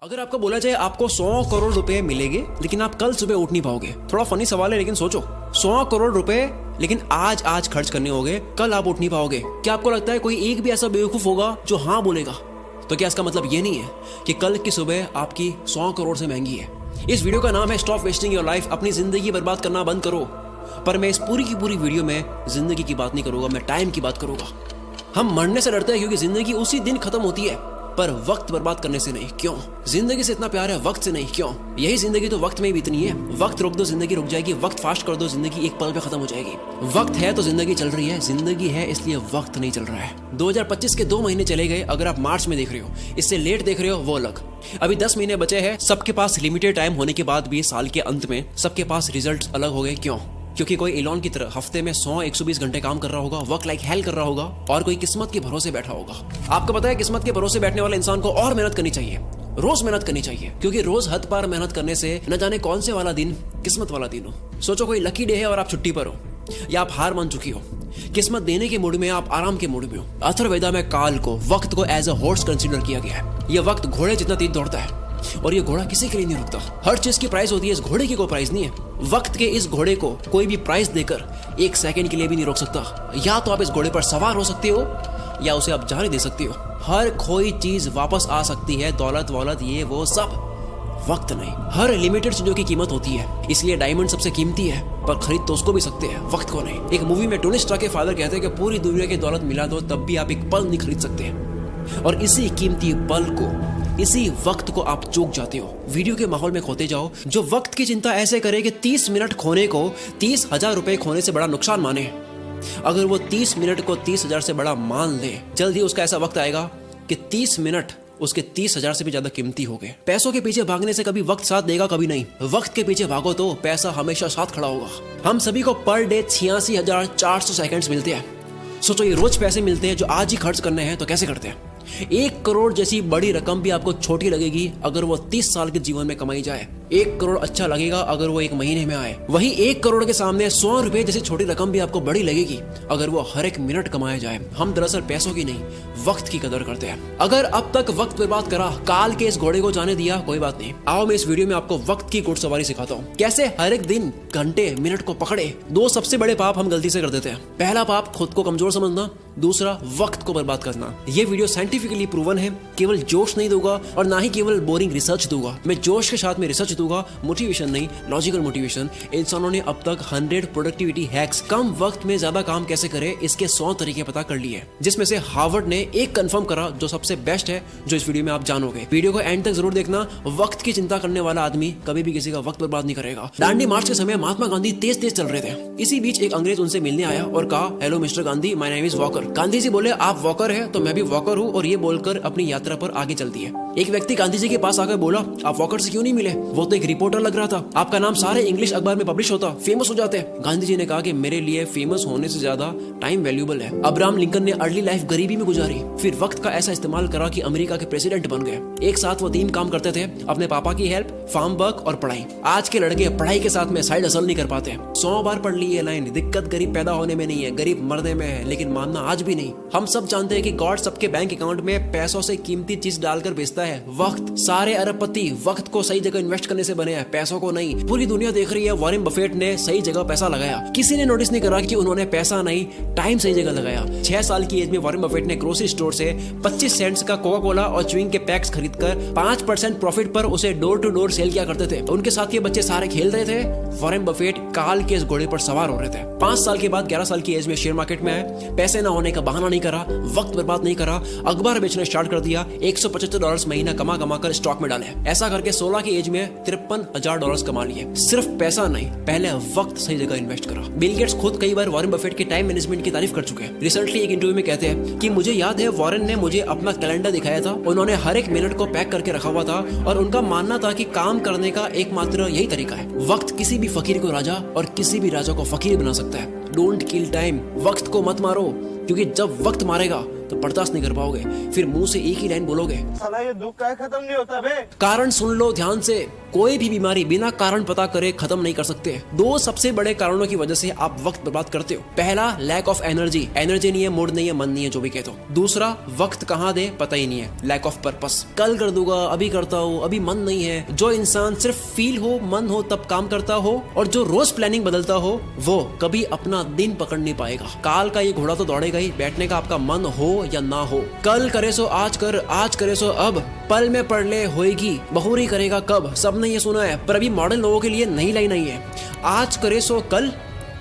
अगर आपको बोला जाए आपको 100 करोड़ रुपए मिलेंगे लेकिन आप कल सुबह उठ नहीं पाओगे, थोड़ा फनी सवाल है लेकिन सोचो, 100 करोड़ रुपए लेकिन आज खर्च करने होंगे, कल आप उठ नहीं पाओगे। क्या आपको लगता है कोई एक भी ऐसा बेवकूफ होगा जो हाँ बोलेगा? तो क्या इसका मतलब ये नहीं है कि कल की सुबह आपकी 100 करोड़ से महंगी है? इस वीडियो का नाम है स्टॉप वेस्टिंग योर लाइफ, अपनी जिंदगी बर्बाद करना बंद करो। पर मैं इस पूरी की पूरी वीडियो में जिंदगी की बात नहीं करूंगा, मैं टाइम की बात करूंगा। हम मरने से डरते हैं क्योंकि जिंदगी उसी दिन खत्म होती है, पर वक्त बर्बाद करने से नहीं। क्यों? जिंदगी से इतना प्यार है, वक्त से नहीं। क्यों? यही जिंदगी तो वक्त में ही बीतनी है। वक्त रोक दो जिंदगी रुक जाएगी, वक्त फास्ट कर दो जिंदगी एक पल पे खत्म हो जाएगी। वक्त है तो जिंदगी चल रही है, जिंदगी है इसलिए वक्त नहीं चल रहा है। 2025 के 2 महीने चले गए, अगर आप मार्च में देख रहे हो, इससे लेट देख रहे हो वो अलग। अभी 10 महीने बचे हैं। सबके पास लिमिटेड टाइम होने के बाद भी साल के अंत में सबके पास रिजल्ट अलग हो गए। क्यों? क्योंकि कोई एलॉन की तरह हफ्ते में 100-120 घंटे काम कर रहा होगा, वर्क लाइक हेल कर रहा होगा, और कोई किस्मत के भरोसे बैठा होगा। आपको पता है किस्मत के भरोसे बैठने वाले इंसान को और मेहनत करनी चाहिए, रोज मेहनत करनी चाहिए, क्योंकि रोज हद पार मेहनत करने से न जाने कौन से वाला दिन किस्मत वाला दिन हो। सोचो कोई लकी डे है और आप छुट्टी पर हो, या आप हार मान चुकी हो, किस्मत देने के मूड में, आप आराम के मूड में हो। अथर्ववेदा में काल को, वक्त को एज अ हॉर्स कंसीडर किया गया है। यह वक्त घोड़े जितना तेज दौड़ता है और ये घोड़ा किसी के लिए नहीं रुकता। हर चीज की प्राइस होती है, इस घोड़े की कोई प्राइस नहीं है। वक्त के इस घोड़े को कोई भी प्राइस देकर 1 सेकंड के लिए भी नहीं रोक सकता। या तो आप इस घोड़े पर सवार हो सकते हो या उसे आप जाने दे सकते हो। हर कोई चीज वापस आ सकती है, दौलत वौलत ये वो सब, वक्त नहीं। हर लिमिटेड चीजों की कीमत होती है, इसलिए डायमंड सबसे कीमती है, पर खरीद तो उसको भी सकते हैं, वक्त को नहीं। एक मूवी में टोनी स्टार्क के फादर कहते हैं कि पूरी दुनिया की दौलत मिला दो तब भी आप एक पल नहीं खरीद सकते, और इसी कीमती पल को, इसी वक्त को आप चूक जाते हो। वीडियो के माहौल में खोते जाओ। जो वक्त की चिंता ऐसे करे कि 30 मिनट खोने को 30,000 रुपए खोने से बड़ा नुकसान माने, अगर वो 30 मिनट को 30,000 से बड़ा मान ले, जल्द ही उसका ऐसा वक्त आएगा कि 30 मिनट उसके 30,000 से भी ज्यादा कीमती हो गए। पैसों के पीछे भागने से कभी वक्त साथ देगा, कभी नहीं। वक्त के पीछे भागो तो पैसा हमेशा साथ खड़ा होगा। हम सभी को पर डे 86,400 सेकंड्स मिलते हैं। सोचो ये रोज पैसे मिलते हैं जो आज ही खर्च करने हैं, तो कैसे करते हैं? 1 करोड़ जैसी बड़ी रकम भी आपको छोटी लगेगी अगर वो 30 साल के जीवन में कमाई जाए। 1 करोड़ अच्छा लगेगा अगर वो 1 महीने में आए। वही 1 करोड़ के सामने 100 रुपए जैसी छोटी रकम भी आपको बड़ी लगेगी अगर वो हर 1 मिनट कमाया जाए। हम दरअसल पैसों की नहीं, वक्त की कदर करते हैं। अगर अब तक वक्त बर्बाद करा, काल के इस घोड़े को जाने दिया, कोई बात नहीं। आओ मैं इस वीडियो में आपको वक्त की घुड़सवारी सिखाता हूँ, कैसे हर एक दिन, घंटे, मिनट को पकड़े। 2 सबसे बड़े पाप हम गलती से कर देते हैं। पहला पाप खुद को कमजोर समझना, दूसरा वक्त को बर्बाद करना। ये वीडियो साइंटिफिकली प्रूवन है, केवल जोश नहीं दूंगा और ना ही केवल बोरिंग रिसर्च दूंगा। मैं जोश के साथ में रिसर्च दूंगा, मोटिवेशन नहीं, लॉजिकल मोटिवेशन। इंसानों ने अब तक 100 प्रोडक्टिविटी हैक्स, कम वक्त में ज्यादा काम कैसे करें, इसके 100 तरीके पता कर लिए, जिसमें से हार्वर्ड ने एक कंफर्म करा जो सबसे बेस्ट है, जो इस वीडियो में आप जानोगे। वीडियो को एंड तक जरूर देखना। वक्त की चिंता करने वाला आदमी कभी भी किसी का वक्त बर्बाद नहीं करेगा। दांडी मार्च के समय महात्मा गांधी तेज तेज चल रहे थे। इसी बीच एक अंग्रेज उनसे मिलने आया और कहा, hello mister Gandhi, my name is Walker. Gandhi ji बोले, आप वॉकर है तो मैं भी वॉकर हूँ, और ये बोलकर अपनी यात्रा पर आगे चल दिए। एक व्यक्ति गांधी जी के पास आकर बोला, आप वॉकर से क्यों नहीं मिले? वो तो एक रिपोर्टर लग रहा था, आपका नाम सारे इंग्लिश अखबार में पब्लिश होता, फेमस हो जाते। गांधी जी ने कहा कि मेरे लिए फेमस होने से ज्यादा टाइम वैल्यूएबल है। अब्राहम लिंकन ने अर्ली लाइफ गरीबी में गुजारी, फिर वक्त का ऐसा इस्तेमाल करा कि अमेरिका के प्रेसिडेंट बन गए। एक साथ वो 3 काम करते थे, अपने पापा की हेल्प, फार्म वर्क और पढ़ाई। आज के लड़के पढ़ाई के साथ में साइड हसल नहीं कर पाते। 100 बार पढ़ ली ये लाइन, दिक्कत गरीब पैदा होने में नहीं है, गरीब मरने में है, लेकिन मानना आज भी नहीं। हम सब जानते हैं कि गॉड सबके बैंक अकाउंट में पैसों से कीमती चीज डालकर बेचता है, वक्त। सारे अरबपति वक्त को सही जगह इन्वेस्ट करने से बने हैं, पैसों को नहीं। पूरी दुनिया देख रही है वॉरेन बफेट ने सही जगह पैसा लगाया। किसी ने नोटिस नहीं करा कि उन्होंने पैसा नहीं, टाइम सही जगह लगाया। 6 साल की एज में वॉरेन बफेट ने ग्रोसरी स्टोर से 25 सेंट्स का कोका कोला और च्युइंग के पैक्स खरीदकर 5% प्रॉफिट पर उसे डोर टू डोर सेल किया करते थे। उनके साथ ये बच्चे सारे खेल रहे थे, वॉरेन बफेट काल के इस घोड़े पर सवार हो रहे थे। 5 साल के बाद 11 साल की एज में शेयर मार्केट में आए। पैसे ना होने का बहाना नहीं करा, वक्त बर्बाद नहीं करा, अखबार बेचना स्टार्ट कर दिया। $175 महीना कमा कर स्टॉक में डाले। ऐसा करके 16 की एज में $53,000 कमा लिए। सिर्फ पैसा नहीं, पहले वक्त सही जगह इन्वेस्ट करा। बिल गेट्स खुद कई बार वॉरेन बफेट के टाइम मैनेजमेंट की तारीफ कर चुके हैं। रिसेंटली एक इंटरव्यू में कहते हैं कि मुझे याद है वॉरेन ने मुझे अपना कैलेंडर दिखाया था, उन्होंने हर 1 मिनट को पैक करके रखा हुआ था, और उनका मानना था कि काम करने का एकमात्र यही तरीका है। वक्त किसी भी फकीर को राजा और किसी भी राजा को फकीर बना सकता है। डोंट किल टाइम, वक्त को मत मारो, क्योंकि जब वक्त मारेगा तो बर्दाश्त नहीं कर पाओगे, फिर मुंह से एक ही लाइन बोलोगे, साला ये दुख का खत्म नहीं होता बे। कारण सुन लो ध्यान से, कोई भी बीमारी बिना कारण पता करे खत्म नहीं कर सकते। दो सबसे बड़े कारणों की वजह से आप वक्त बर्बाद करते हो। पहला, लैक ऑफ एनर्जी नहीं है, मूड नहीं है, मन नहीं है, जो भी कहते हो। दूसरा, वक्त कहाँ दे पता ही नहीं है, लैक ऑफ पर्पस। कल कर दूंगा, अभी करता हूँ, अभी मन नहीं है। जो इंसान सिर्फ फील हो, मन हो तब काम करता हो और जो रोज प्लानिंग बदलता हो, वो कभी अपना दिन पकड़ नहीं पाएगा। काल का ये घोड़ा तो दौड़ेगा ही, बैठने का आपका मन हो या ना हो। कल करे सो आज कर, आज करे सो अब, पल में पढ़ ले होएगी, बहुरी करेगा कब। सबने ये सुना है, पर अभी मॉडर्न लोगों के लिए नई लाइन आई है, आज करे सो कल,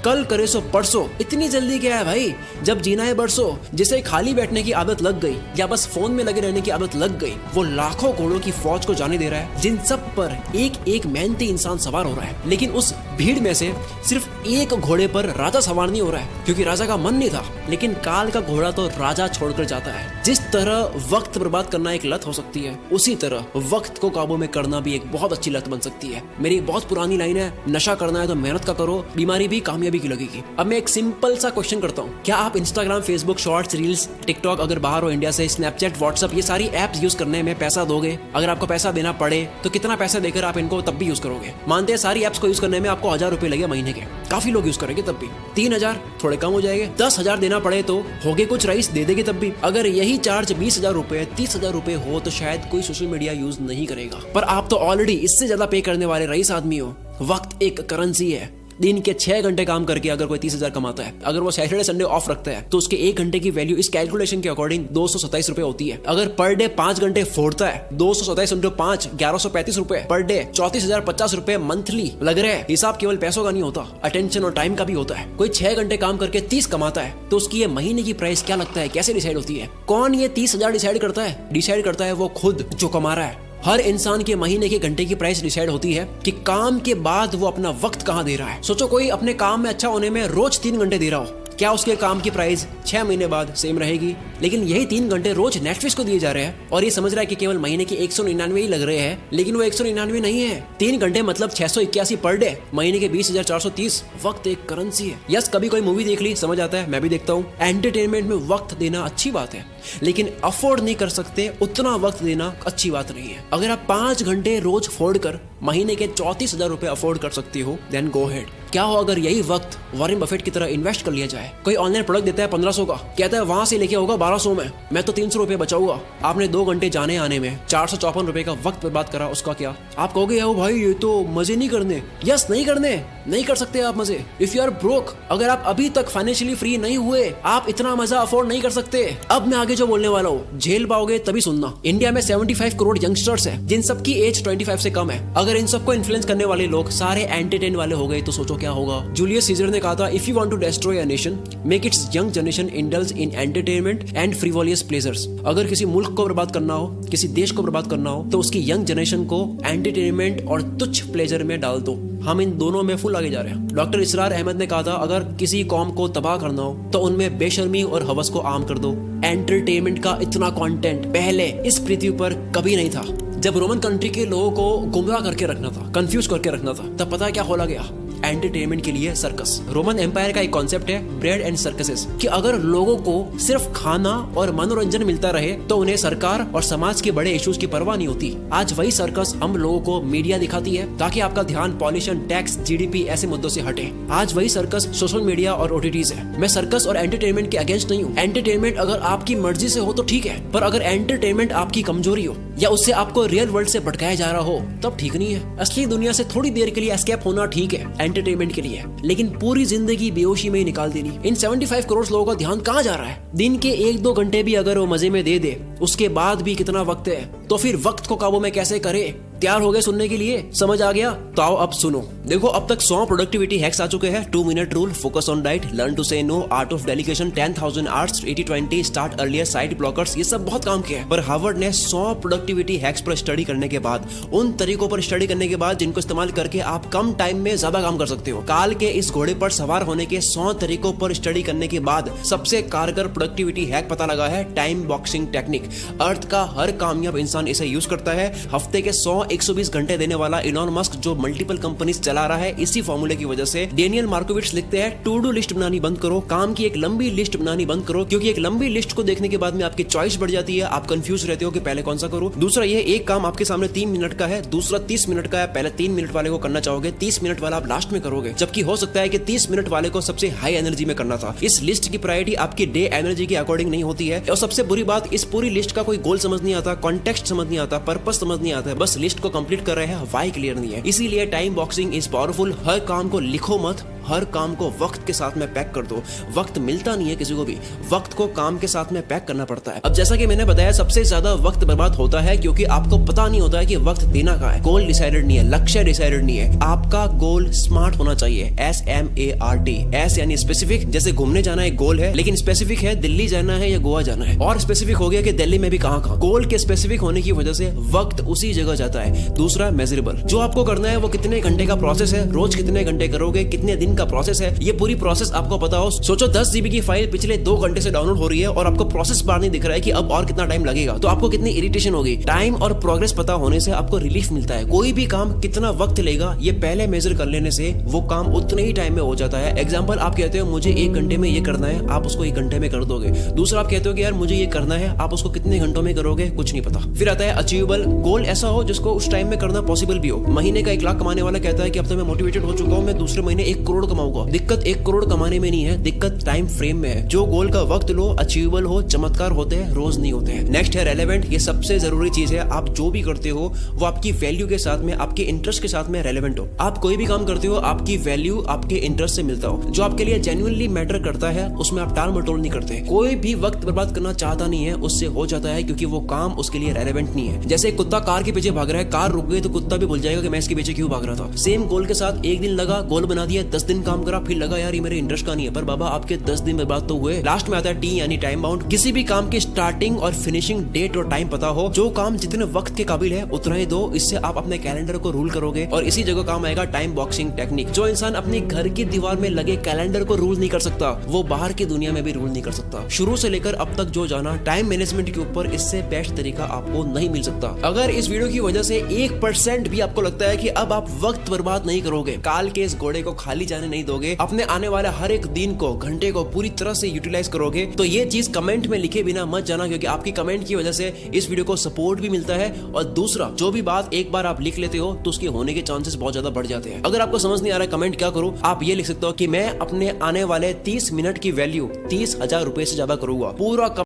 कल करे सो परसों। इतनी जल्दी क्या है भाई, जब जीना है बरसों। जिसे खाली बैठने की आदत लग गई या बस फोन में लगे रहने की आदत लग गई, वो लाखों घोड़ों की फौज को जाने दे रहा है, जिन सब पर एक एक मेहनती इंसान सवार हो रहा है। लेकिन उस भीड़ में से सिर्फ एक घोड़े पर राजा सवार नहीं हो रहा है, क्योंकि राजा का मन नहीं था। लेकिन काल का घोड़ा तो राजा छोड़कर जाता है। जिस तरह वक्त बर्बाद करना एक लत हो सकती है, उसी तरह वक्त को काबू में करना भी एक बहुत अच्छी लत बन सकती है। मेरी एक बहुत पुरानी लाइन है, नशा करना है तो मेहनत का करो, बीमारी भी कामयाबी की लगेगी। अब मैं एक सिंपल सा क्वेश्चन करता हूँ, क्या आप Instagram, Facebook, shorts, reels, TikTok, अगर बाहर हो इंडिया से, स्नैपचैट, व्हाट्सएप, ये सारी एप्स यूज करने में पैसा दोगे? अगर आपको पैसा देना पड़े तो कितना पैसा देकर आप इनको तब भी यूज करोगे? मानते हैं सारी एप्स को यूज करने में आपको 1000 रुपए लगे महीने के, काफी लोग यूज करेंगे तब भी। 3000 थोड़े कम हो जाएंगे, 10,000 देना पड़े तो होगे कुछ रईस दे देंगे तब भी। अगर यही चार्ज 20,000 रुपए, 30,000 रुपए हो तो शायद कोई सोशल मीडिया यूज नहीं करेगा। पर आप तो ऑलरेडी इससे ज्यादा पे करने वाले रईस आदमी हो। वक्त एक करेंसी है। दिन के 6 घंटे काम करके अगर कोई 30,000 कमाता है, अगर वो सैटरडे संडे ऑफ रखता है, तो उसके 1 घंटे की वैल्यू इस कैलकुलेशन के अकॉर्डिंग 227 रुपए होती है। अगर पर डे 5 घंटे फोड़ता है, 227 इंटू 5, 1135 रुपए पर डे, 34,050 रुपए मंथली लग रहे हैं। हिसाब केवल पैसों का नहीं होता, अटेंशन और टाइम का भी होता है। कोई 6 घंटे काम करके 30 कमाता है, तो उसकी ये महीने की प्राइस क्या लगता है, कैसे डिसाइड होती है? कौन ये 30,000 डिसाइड करता है? डिसाइड करता है वो खुद जो कमा रहा है। हर इंसान के महीने के घंटे की प्राइस डिसाइड होती है कि काम के बाद वो अपना वक्त कहाँ दे रहा है। सोचो कोई अपने काम में अच्छा होने में रोज 3 घंटे दे रहा हो, क्या उसके काम की प्राइस 6 महीने बाद सेम रहेगी? लेकिन यही 3 घंटे रोज नेटफ्लिक्स को दिए जा रहे हैं और ये समझ रहा है कि केवल महीने के 199 ही लग रहे हैं, लेकिन वो 199 नहीं है। 3 घंटे मतलब 681 पर डे, महीने के 20,430। वक्त एक करेंसी है। यस, कभी कोई मूवी देख ली, समझ आता है, मैं भी देखता हूँ। एंटरटेनमेंट में वक्त देना अच्छी बात है, लेकिन अफोर्ड नहीं कर सकते उतना वक्त देना अच्छी बात नहीं है। अगर आप 5 घंटे रोज फोड़ कर महीने के 34,000 रुपए अफोर्ड कर सकती हो, देन गो हेड। क्या हो अगर यही वक्त वॉरेन बफेट की तरह इन्वेस्ट कर लिया जाए? कोई ऑनलाइन प्रोडक्ट देता है 1500 का, कहता है वहां से लेके होगा 1200 में, मैं तो 300 रुपए बचाऊंगा। आपने 2 घंटे जाने आने में 454 रुपए का वक्त बर्बाद करा, उसका क्या? आप कहोगे ओ भाई ये तो मजे नहीं करने। यस, नहीं करने, नहीं कर सकते आप मजे। इफ यू आर ब्रोक, अगर आप अभी तक फाइनेंशियली फ्री नहीं हुए, आप इतना मजा अफोर्ड नहीं कर सकते। अब मैं आगे जो बोलने वाला हूँ झेल पाओगे तभी सुनना। इंडिया में 75 करोड़ यंगस्टर्स है, जिन सबकी एज 25 से कम है। अगर इन सबको इन्फ्लुएंस करने वाले लोग सारे एंटरटेन वाले हो गए तो सोचो क्या होगा। जूलियस सीजर ने कहा था, if you want to destroy a nation, make its young generation indulge in entertainment and frivolous pleasures. अगर किसी मुल्क को बर्बाद करना हो, किसी देश को बर्बाद करना हो, तो उसकी यंग जनरेशन को एंटरटेनमेंट और तुच्छ प्लेजर में डाल दो। हम इन दोनों में फुल आगे जा रहे हैं। डॉक्टर इसरार अहमद ने कहा था, अगर किसी कौम को तबाह करना हो तो उनमें बेशर्मी और हवस को आम कर दो। एंटरटेनमेंट का इतना कंटेंट पहले इस पृथ्वी पर कभी नहीं था। जब रोमन कंट्री के लोगों को गुमराह करके रखना था, कंफ्यूज करके रखना था, तब पता है क्या खोला गया? एंटरटेनमेंट के लिए सर्कस। रोमन एम्पायर का एक कॉन्सेप्ट है ब्रेड एंड सर्कसेस, कि अगर लोगों को सिर्फ खाना और मनोरंजन मिलता रहे तो उन्हें सरकार और समाज के बड़े इश्यूज की परवाह नहीं होती। आज वही सर्कस हम लोगों को मीडिया दिखाती है ताकि आपका ध्यान पॉल्यूशन, टैक्स, जीडीपी ऐसे मुद्दों से हटे। आज वही सर्कस सोशल मीडिया और ओटीटीज है। मैं सर्कस और एंटरटेनमेंट के अगेंस्ट नहीं हूँ। एंटरटेनमेंट अगर आपकी मर्जी से हो तो ठीक है, पर अगर एंटरटेनमेंट आपकी कमजोरी हो या उससे आपको रियल वर्ल्ड से भटकाया जा रहा हो तब ठीक नहीं है। असली दुनिया से थोड़ी देर के लिए एस्केप होना ठीक है एंटरटेनमेंट के लिए, लेकिन पूरी जिंदगी बेहोशी में ही निकाल देनी। इन 75 करोड़ लोगों का ध्यान कहाँ जा रहा है? दिन के 1-2 घंटे भी अगर वो मजे में दे दे, उसके बाद भी कितना वक्त है, तो फिर वक्त को काबू में कैसे करे? तैयार हो गए सुनने के लिए? समझ आ गया? तो आओ अब सुनो। देखो, अब तक 100 प्रोडक्टिविटी हैक्स आ चुके हैं। 2 minute rule, focus on diet, learn to say no, art of delegation, 10,000 arts, 80-20, start earlier, side blockers, ये सब बहुत काम किया है। पर हार्वर्ड ने 100 प्रोडक्टिविटी हैक्स पर स्टडी करने के बाद, उन तरीकों पर स्टडी करने के बाद जिनको इस्तेमाल करके आप कम टाइम में ज्यादा काम कर सकते हो, काल के इस घोड़े पर सवार होने के 100 तरीकों पर स्टडी करने के बाद सबसे कारगर प्रोडक्टिविटी हैक पता लगा है टाइम बॉक्सिंग टेक्निक। अर्थ का हर कामयाब इंसान इसे यूज करता है। हफ्ते के 100 120 घंटे देने वाला इलॉन मस्क जो मल्टीपल कंपनीज चला रहा है, इसी फॉर्मूले की वजह से डेनियल मार्कोविट्ज लिखते हैं टू डू लिस्ट बनानी बंद करो, काम की एक लंबी लिस्ट बनानी बंद करो, क्योंकि एक लंबी लिस्ट को देखने के बाद में आपकी चॉइस बढ़ जाती है, आप कंफ्यूज रहते हो कि पहले कौन सा करूं। दूसरा ये एक काम आपके सामने 3 मिनट का है, दूसरा 30 मिनट का है, पहले 3 मिनट वाले को करना चाहोगे, 30 मिनट वाला आप लास्ट में करोगे, जबकि हो सकता है कि 30 मिनट वाले को सबसे हाई एनर्जी में करना था। इस लिस्ट की प्रायोरिटी आपकी डे एनर्जी के अकॉर्डिंग नहीं होती है। और सबसे बुरी बात, इस पूरी लिस्ट का कोई गोल समझ नहीं आता, कॉन्टेक्स्ट समझ नहीं आता, पर्पस समझ नहीं आता है, बस लिस्ट को कंप्लीट कर रहे हैं, व्हाई क्लियर नहीं है। इसीलिए टाइम बॉक्सिंग इज पावरफुल। हर काम को लिखो मत, हर काम को वक्त के साथ में पैक कर दो। वक्त मिलता नहीं है किसी को भी, वक्त को काम के साथ में पैक करना पड़ता है। अब जैसा कि मैंने बताया, सबसे ज्यादा वक्त बर्बाद होता है क्योंकि आपको पता नहीं होता है कि वक्त देना कहाँ है। गोल डिसाइडेड नहीं है, लक्ष्य डिसाइडेड नहीं है। आपका गोल स्मार्ट होना चाहिए, SMART। एस यानी स्पेसिफिक, जैसे घूमने जाना एक गोल है, लेकिन स्पेसिफिक है दिल्ली जाना है या गोवा जाना है, और स्पेसिफिक हो गया कि दिल्ली में भी कहाँ। गोल के स्पेसिफिक होने की वजह से वक्त उसी जगह जाता है। दूसरा मेजरेबल, जो आपको करना है वो कितने घंटे का प्रोसेस है, रोज कितने घंटे करोगे, कितने दिन का प्रोसेस है, ये पूरी प्रोसेस आपको पता हो। सोचो 10 GB की फाइल पिछले 2 घंटे से डाउनलोड हो रही है और आपको प्रोसेस बार नहीं दिख रहा है कि अब और कितना टाइम लगेगा, तो आपको कितनी इरिटेशन होगी। टाइम और प्रोग्रेस पता होने से आपको रिलीफ मिलता है। कोई भी काम कितना वक्त लेगा ये पहले मेजर कर लेने से वो काम उतने ही टाइम में हो जाता है। एग्जाम्पल, आप कहते हो मुझे 1 घंटे में ये करना है, आप उसको 1 घंटे में कर दोगे। दूसरा, आप कहते हो कि यार मुझे ये करना है, आप उसको कितने घंटों में करोगे, कुछ नहीं पता। फिर आता है अचीवेबल, गोल ऐसा हो जिसको उस टाइम में करना पॉसिबल भी हो। महीने का 1 लाख कमाने वाला कहता है कि अब तो मैं मोटिवेटेड हो चुका हूँ, मैं दूसरे महीने 1 करोड़ कमाऊंगा। दिक्कत 1 करोड़ कमाने में नहीं है, दिक्कत टाइम फ्रेम में है। जो गोल का वक्त लो, अचीवेबल हो, चमत्कार होते हैं, रोज नहीं होते हैं। नेक्स्ट है रेलेवेंट। ये सबसे जरूरी चीज है। आप जो भी करते हो वो आपकी वैल्यू के साथ में, आपके इंटरेस्ट के साथ में रेलेवेंट हो। आप कोई भी काम करते हो, आपकी वैल्यू आपके इंटरेस्ट से मिलता हो। जो आपके लिए जेन्युइनली मैटर करता है उसमें आप टाल मटोल नहीं करते। कोई भी वक्त बर्बाद करना चाहता नहीं है, उससे हो जाता है, क्योंकि वो काम उसके लिए रेलेवेंट नहीं है। जैसे कुत्ता कार के पीछे भाग रहा है, कार रुक गई तो कुत्ता भी भूल जाएगा कि मैं इसके पीछे क्यों भाग रहा था। सेम गोल के साथ 1 दिन लगा, गोल बना दिया, 10 दिन काम करा, फिर लगा यार ये मेरे इंटरेस्ट का नहीं है, पर बाबा आपके 10 दिन बर्बाद तो हुए। लास्ट में आता है T यानी टाइम बाउंड। किसी भी काम की स्टार्टिंग और फिनिशिंग डेट और टाइम पता हो। जो काम जितने वक्त के काबिल है उतना ही दो, इससे आप अपने कैलेंडर को रूल करोगे। और इसी जगह काम आएगा टाइम बॉक्सिंग टेक्निक। जो इंसान अपने घर की दीवार में लगे कैलेंडर को रूल नहीं कर सकता, वो बाहर की दुनिया में भी रूल नहीं कर सकता। शुरू से लेकर अब तक जो जाना टाइम मैनेजमेंट के ऊपर, इससे बेस्ट तरीका आपको नहीं मिल सकता। अगर इस वीडियो की वजह से 1% भी आपको लगता है कि अब आप वक्त बर्बाद नहीं करोगे, काल के इस घोड़े को खाली जाने नहीं दोगे, अपने आने वाले हर एक दिन को, घंटे को पूरी तरह से यूटिलाइज करोगे, तो ये चीज कमेंट में लिखे बिना मत जाना, क्योंकि आपकी कमेंट की वजह से इस वीडियो को सपोर्ट भी मिलता है। और दूसरा, जो भी बात एक बार आप लिख लेते हो तो उसके होने के चांसेस बहुत ज्यादा बढ़ जाते हैं। अगर आपको समझ नहीं आ रहा है कमेंट क्या करूं, आप ये लिख सकते हो कि मैं अपने आने वाले 30 मिनट की वैल्यू 30,000 रुपए से ज्यादा करूंगा। पूरा